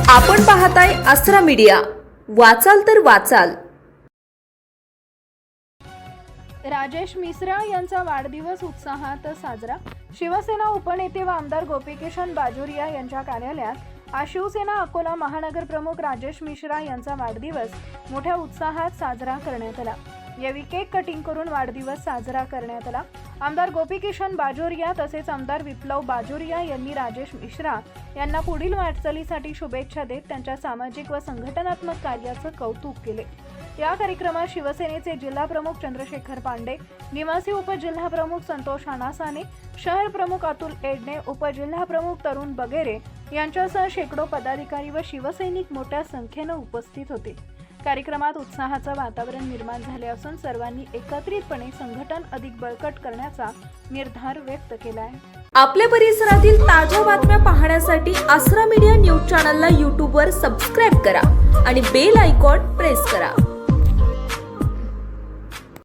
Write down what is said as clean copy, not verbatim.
आपण पाहताय आसरा मीडिया, वाचाल तर वाचाल। राजेश मिश्रा यांचा वाढदिवस उत्साहात साजरा। शिवसेना उपनेते व आमदार गोपीकिशन बाजोरिया यांच्या कार्यालयात आज शिवसेना अकोला महानगर प्रमुख राजेश मिश्रा यांचा वाढदिवस मोठ्या उत्साहात साजरा करण्यात आला। यावेळी केक कटिंग करून वाढदिवस साजरा करण्यात आला। आमदार गोपीकिशन बाजोरिया तसेच आमदार विप्लव बाजोरिया यांनी राजेश मिश्रा यांना पुढील वाटचालीसाठी शुभेच्छा देत त्यांच्या सामाजिक व संघटनात्मक कार्याचं कौतुक केले। या कार्यक्रमात शिवसेनेचे जिल्हा प्रमुख चंद्रशेखर पांडे, निवासी उपजिल्हा प्रमुख संतोष अनासाने, शहर प्रमुख अतुल एडणे, उपजिल्हा प्रमुख तरुण बगेरे यांच्यासह शेकडो पदाधिकारी व शिवसैनिक मोठ्या संख्येने उपस्थित होते। कार्यक्रमात उत्साहाचं वातावरण निर्माण झाले असून सर्वांनी एकत्रितपणे संघटन अधिक बळकट करण्याचा निर्धार व्यक्त केला आहे। आपल्या परिसरातील ताज्या बातम्या पाहण्यासाठी आसरा मीडिया न्यूज चॅनलला YouTube वर सबस्क्राइब करा आणि बेल आयकॉन प्रेस करा।